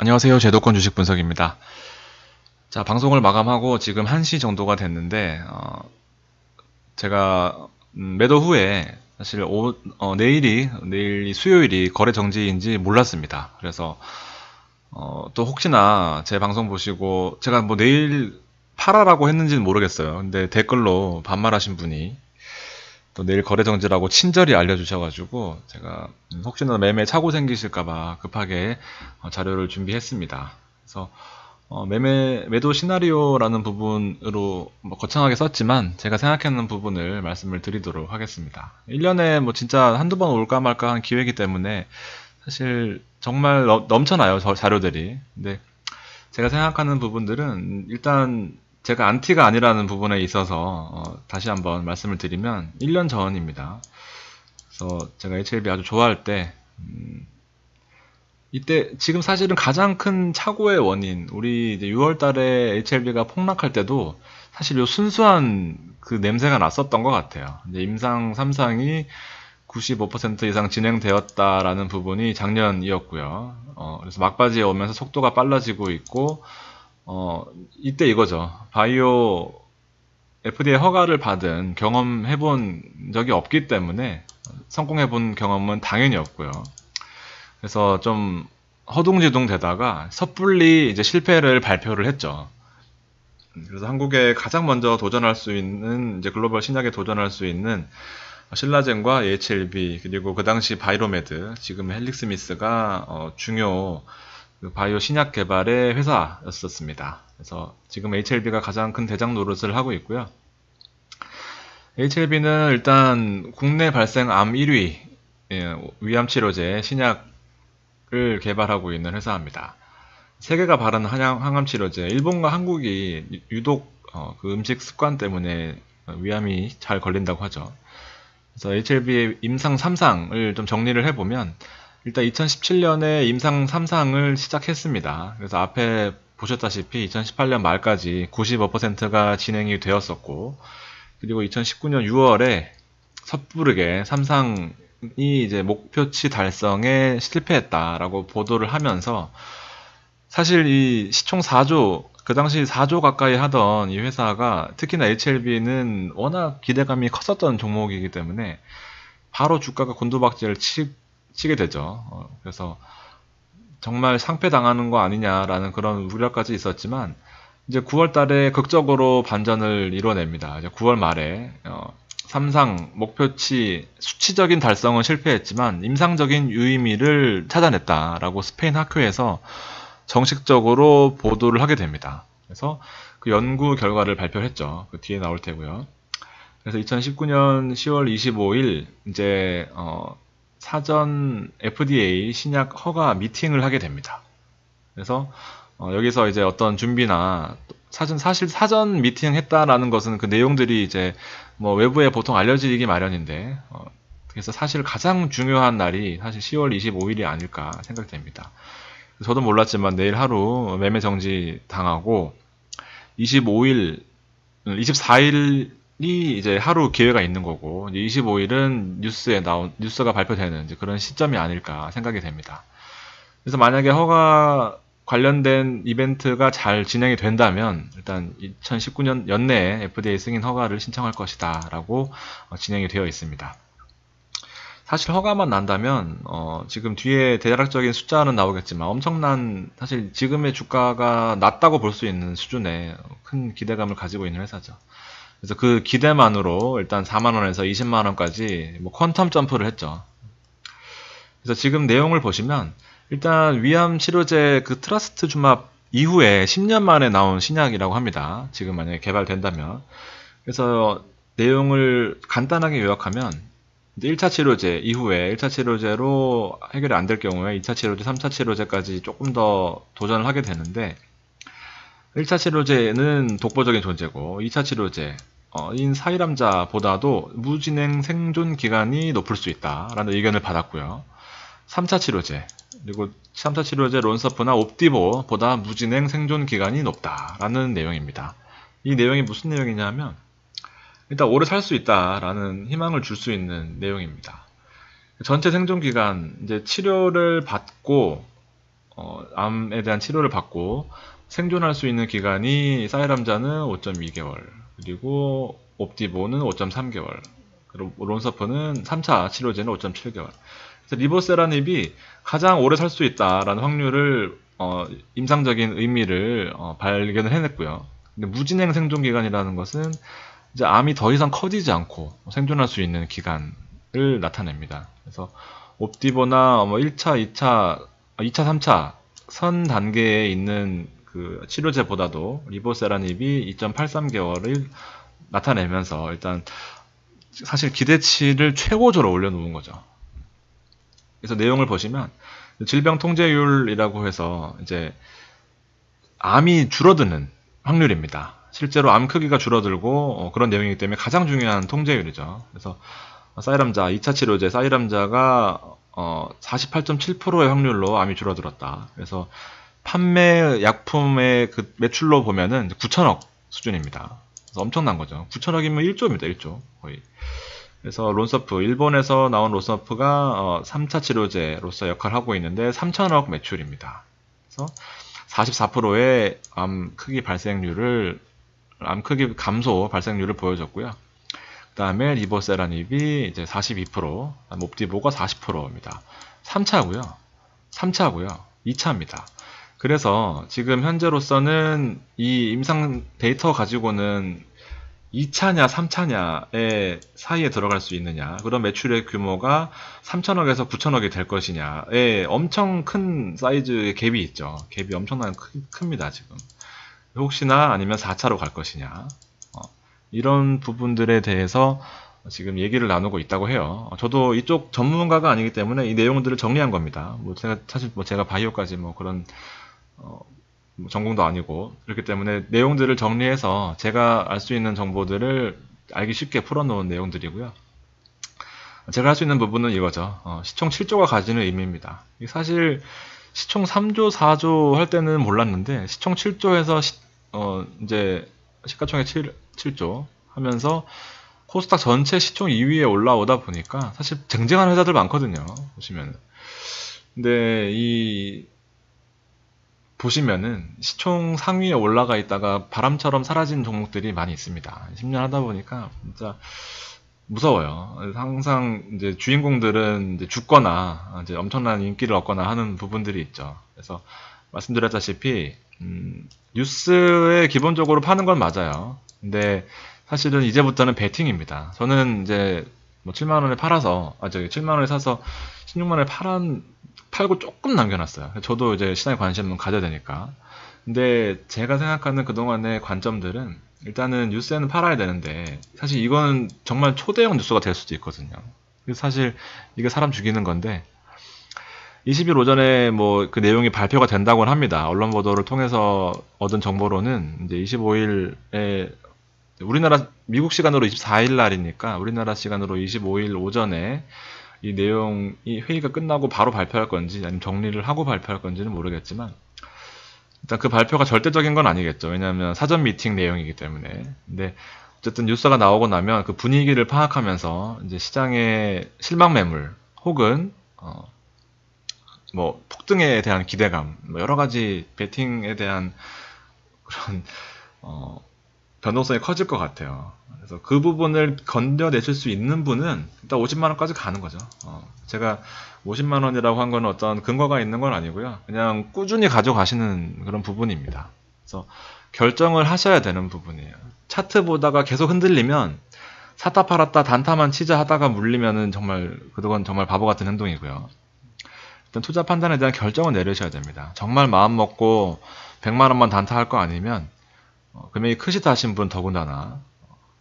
안녕하세요. 제도권 주식 분석입니다. 자, 방송을 마감하고 지금 1시 정도가 됐는데, 제가 매도 후에 사실 내일이 수요일이 거래 정지인지 몰랐습니다. 그래서 또 혹시나 제 방송 보시고 제가 뭐 내일 팔아라고 했는지는 모르겠어요. 근데 댓글로 반말하신 분이 또 내일 거래 정지라고 친절히 알려주셔가지고 제가 혹시나 매매 착오 생기실까봐 급하게 자료를 준비했습니다. 그래서 매도 시나리오라는 부분으로 뭐 거창하게 썼지만 제가 생각하는 부분을 말씀을 드리도록 하겠습니다. 1년에 뭐 진짜 한두 번 올까 말까 한 기회이기 때문에 사실 정말 넘쳐나요, 자료들이. 근데 제가 생각하는 부분들은 일단 제가 안티가 아니라는 부분에 있어서 다시 한번 말씀을 드리면 1년 전입니다. 그래서 제가 HLB 아주 좋아할 때 이때 지금 사실은 가장 큰 착오의 원인, 우리 이제 6월 달에 HLB가 폭락할 때도 사실 요 순수한 그 냄새가 났었던 것 같아요. 이제 임상 3상이 95% 이상 진행되었다라는 부분이 작년이었고요. 그래서 막바지에 오면서 속도가 빨라지고 있고, 이때 이거죠. 바이오 FDA 허가를 받은 경험해본 적이 없기 때문에 성공해본 경험은 당연히 없고요. 그래서 좀 허둥지둥 되다가 섣불리 이제 실패를 발표를 했죠. 그래서 한국에 가장 먼저 도전할 수 있는 이제 글로벌 신약에 도전할 수 있는 신라젠과 HLB 그리고 그 당시 바이로메드 지금 헬릭스미스가 중요 그 바이오 신약 개발의 회사였었습니다. 그래서 지금 HLB가 가장 큰 대장 노릇을 하고 있고요. HLB는 일단 국내 발생 암 1위 위암 치료제 신약을 개발하고 있는 회사입니다. 세계가 바른 항암 치료제, 일본과 한국이 유독 그 음식 습관 때문에 위암이 잘 걸린다고 하죠. 그래서 HLB의 임상 3상을 좀 정리를 해보면 일단 2017년에 임상 3상을 시작했습니다. 그래서 앞에 보셨다시피 2018년 말까지 95%가 진행이 되었었고 그리고 2019년 6월에 섣부르게 3상이 이제 목표치 달성에 실패했다라고 보도를 하면서 사실 이 시총 4조, 그 당시 4조 가까이 하던 이 회사가 특히나 HLB는 워낙 기대감이 컸었던 종목이기 때문에 바로 주가가 곤두박질을 치게 되죠. 그래서 정말 상폐당하는 거 아니냐라는 그런 우려까지 있었지만 이제 9월 달에 극적으로 반전을 이뤄냅니다. 이제 9월 말에 3상 목표치 수치적인 달성은 실패했지만 임상적인 유의미를 찾아냈다라고 스페인 학회에서 정식적으로 보도를 하게 됩니다. 그래서 그 연구 결과를 발표했죠. 그 뒤에 나올 테고요. 그래서 2019년 10월 25일 이제 사전 FDA 신약 허가 미팅을 하게 됩니다. 그래서 여기서 이제 어떤 준비나 사실 사전 미팅 했다라는 것은 그 내용들이 이제 뭐 외부에 보통 알려지기 마련인데 그래서 사실 가장 중요한 날이 사실 10월 25일이 아닐까 생각됩니다. 저도 몰랐지만 내일 하루 매매 정지 당하고 25일, 24일이 이제 하루 기회가 있는 거고 이제 25일은 뉴스가 발표되는 이제 그런 시점이 아닐까 생각이 됩니다. 그래서 만약에 허가 관련된 이벤트가 잘 진행이 된다면 일단 2019년 연내에 FDA 승인 허가를 신청할 것이다 라고 진행이 되어 있습니다. 사실 허가만 난다면 지금 뒤에 대략적인 숫자는 나오겠지만 엄청난 사실 지금의 주가가 낮다고 볼 수 있는 수준의 큰 기대감을 가지고 있는 회사죠. 그래서 그 기대만으로 일단 4만원에서 20만원까지 뭐 퀀텀 점프를 했죠. 그래서 지금 내용을 보시면 일단 위암 치료제 그 트라스트주맙 이후에 10년 만에 나온 신약이라고 합니다. 지금 만약에 개발된다면. 그래서 내용을 간단하게 요약하면 1차 치료제 이후에 1차 치료제로 해결이 안 될 경우에 2차 치료제, 3차 치료제까지 조금 더 도전을 하게 되는데 1차 치료제는 독보적인 존재고 2차 치료제 인 사이람자보다도 무진행 생존 기간이 높을 수 있다라는 의견을 받았고요. 3차 치료제 그리고 3차 치료제 론서프나 옵디보보다 무진행 생존 기간이 높다라는 내용입니다. 이 내용이 무슨 내용이냐면 일단 오래 살 수 있다라는 희망을 줄 수 있는 내용입니다. 전체 생존 기간, 이제 치료를 받고 암에 대한 치료를 받고 생존할 수 있는 기간이 사이람자는 5.2개월, 그리고 옵디보는 5.3개월, 그리고 론서프는 3차 치료제는 5.7개월. 그래서 리보세라닙이 가장 오래 살 수 있다라는 확률을 임상적인 의미를 발견을 해냈고요. 근데 무진행 생존 기간이라는 것은 이제 암이 더 이상 커지지 않고 생존할 수 있는 기간을 나타냅니다. 그래서 옵디보나 1차, 2차, 3차 선 단계에 있는 그 치료제보다도 리보세라닙이 2.83개월을 나타내면서 일단 사실 기대치를 최고조로 올려놓은 거죠. 그래서 내용을 보시면 질병 통제율이라고 해서 이제 암이 줄어드는 확률입니다. 실제로 암 크기가 줄어들고 그런 내용이기 때문에 가장 중요한 통제율이죠. 그래서 사이람자 2차 치료제 사이람자가 48.7%의 확률로 암이 줄어들었다. 그래서 판매 약품의 그 매출로 보면은 9천억 수준입니다. 그래서 엄청난 거죠. 9천억이면 1조입니다. 1조 거의. 그래서 론서프, 일본에서 나온 론서프가 3차 치료제로서 역할을 하고 있는데 3천억 매출입니다. 그래서 44%의 암 크기 감소 발생률을 보여줬고요. 그 다음에 리보세라닙이 이제 42%, 옵디보가 40%입니다. 3차고요. 2차입니다. 그래서 지금 현재로서는 이 임상 데이터 가지고는 2차냐 3차냐의 사이에 들어갈 수 있느냐, 그런 매출의 규모가 3천억에서 9천억이 될 것이냐에 엄청 큰 사이즈의 갭이 있죠. 갭이 엄청나게 큽니다 지금. 혹시나 아니면 4차로 갈 것이냐, 이런 부분들에 대해서 지금 얘기를 나누고 있다고 해요. 저도 이쪽 전문가가 아니기 때문에 이 내용들을 정리한 겁니다. 제가 바이오까지 그런 전공도 아니고, 그렇기 때문에 내용들을 정리해서 제가 알 수 있는 정보들을 알기 쉽게 풀어놓은 내용들이고요. 제가 할 수 있는 부분은 이거죠. 시총 7조가 가지는 의미입니다. 사실 시총 3조, 4조 할 때는 몰랐는데 시총 7조에서 이제 시가총액 7조 하면서 코스닥 전체 시총 2위에 올라오다 보니까 사실 쟁쟁한 회사들 많거든요. 보시면. 근데 보시면은 시총 상위에 올라가 있다가 바람처럼 사라진 종목들이 많이 있습니다. 10년 하다 보니까 진짜 무서워요. 항상 이제 주인공들은 이제 죽거나 이제 엄청난 인기를 얻거나 하는 부분들이 있죠. 그래서 말씀드렸다시피 뉴스에 기본적으로 파는 건 맞아요. 근데 사실은 이제부터는 베팅입니다. 저는 이제 7만 원에 팔아서 7만 원에 사서 16만 원에 팔고 조금 남겨놨어요. 저도 이제 시장에 관심을 가져야 되니까. 근데 제가 생각하는 그동안의 관점들은 일단은 뉴스에는 팔아야 되는데 사실 이거는 정말 초대형 뉴스가 될 수도 있거든요. 그래서 사실 이게 사람 죽이는 건데 20일 오전에 그 내용이 발표가 된다고는 합니다. 언론 보도를 통해서 얻은 정보로는 이제 25일에 미국 시간으로 24일 날이니까 우리나라 시간으로 25일 오전에 이 내용이 회의가 끝나고 바로 발표할 건지 아니면 정리를 하고 발표할 건지는 모르겠지만 일단 그 발표가 절대적인 건 아니겠죠. 왜냐하면 사전 미팅 내용이기 때문에. 근데 어쨌든 뉴스가 나오고 나면 그 분위기를 파악하면서 이제 시장의 실망 매물 혹은 폭등에 대한 기대감, 여러 가지 베팅에 대한 그런 변동성이 커질 것 같아요. 그래서 그 부분을 건져내실 수 있는 분은 일단 50만 원까지 가는 거죠. 제가 50만 원이라고 한 건 어떤 근거가 있는 건 아니고요. 그냥 꾸준히 가져가시는 그런 부분입니다. 그래서 결정을 하셔야 되는 부분이에요. 차트 보다가 계속 흔들리면 샀다 팔았다 단타만 치자 하다가 물리면은 그건 정말 바보 같은 행동이고요. 일단 투자 판단에 대한 결정을 내리셔야 됩니다. 정말 마음 먹고 100만 원만 단타 할 거 아니면 금액이 크시다 하신 분 더군다나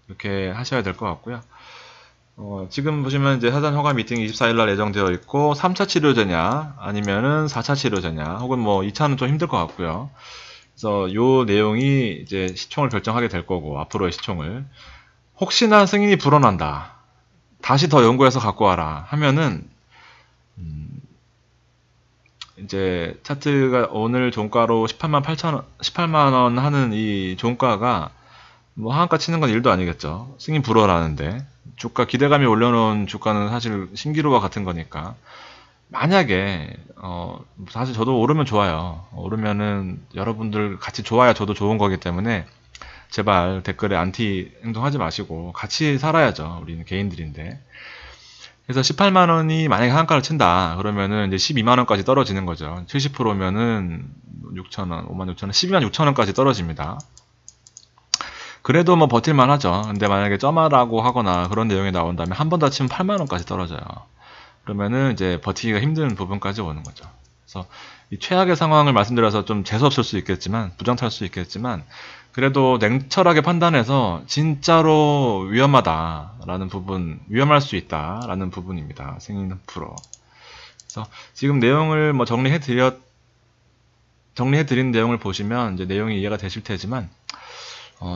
이렇게 하셔야 될 것 같고요. 지금 보시면 이제 사전 허가 미팅이 24일날 예정되어 있고 3차 치료제냐 아니면은 4차 치료제냐 혹은 2차는 좀 힘들 것 같고요. 그래서 요 내용이 이제 시총을 결정하게 될 거고 앞으로의 시총을 혹시나 승인이 불어난다 다시 더 연구해서 갖고 와라 하면은 이제 차트가 오늘 종가로 18만 원 하는 이 종가가 하한가 치는 건 일도 아니겠죠. 승인 불어라는데 주가 기대감이 올려놓은 주가는 사실 신기루와 같은 거니까 만약에 사실 저도 오르면 좋아요. 오르면은 여러분들 같이 좋아야 저도 좋은 거기 때문에 제발 댓글에 안티 행동하지 마시고 같이 살아야죠. 우리는 개인들인데. 그래서 18만 원이 만약에 하한가를 친다. 그러면은 이제 12만 원까지 떨어지는 거죠. 70%면은 6천 원, 5만 6천 원, 12만 6천 원까지 떨어집니다. 그래도 뭐 버틸만 하죠. 근데 만약에 점하라고 하거나 그런 내용이 나온다면 한 번 더 치면 8만 원까지 떨어져요. 그러면은 이제 버티기가 힘든 부분까지 오는 거죠. 그래서 이 최악의 상황을 말씀드려서 좀 재수없을 수 있겠지만, 부정탈 수 있겠지만, 그래도 냉철하게 판단해서 진짜로 위험하다라는 부분, 위험할 수 있다라는 부분입니다. 생인프로. 그래서 지금 내용을 뭐 정리해드린 내용을 보시면 이제 내용이 이해가 되실 테지만,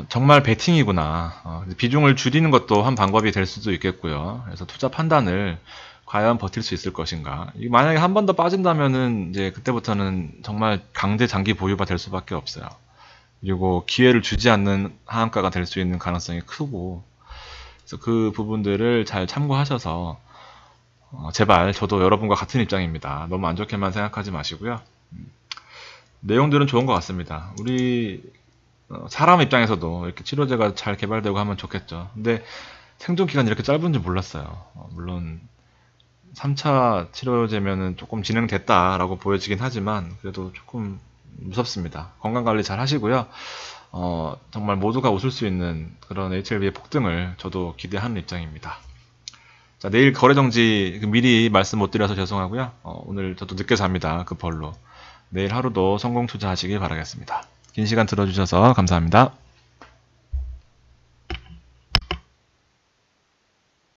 정말 베팅이구나. 비중을 줄이는 것도 한 방법이 될 수도 있겠고요. 그래서 투자 판단을 과연 버틸 수 있을 것인가. 만약에 한 번 더 빠진다면은 이제 그때부터는 정말 강제 장기 보유가 될 수밖에 없어요. 그리고 기회를 주지 않는 하한가가 될 수 있는 가능성이 크고, 그래서 그 부분들을 잘 참고하셔서 제발 저도 여러분과 같은 입장입니다. 너무 안 좋게만 생각하지 마시고요. 내용들은 좋은 것 같습니다. 우리 사람 입장에서도 이렇게 치료제가 잘 개발되고 하면 좋겠죠. 근데 생존 기간이 이렇게 짧은 줄 몰랐어요. 물론 3차 치료제면은 조금 진행됐다라고 보여지긴 하지만 그래도 조금 무섭습니다. 건강관리 잘 하시고요. 정말 모두가 웃을 수 있는 그런 HLB의 폭등을 저도 기대하는 입장입니다. 자, 내일 거래정지 미리 말씀 못 드려서 죄송하고요. 오늘 저도 늦게 잡니다. 그 벌로. 내일 하루도 성공 투자하시길 바라겠습니다. 긴 시간 들어주셔서 감사합니다.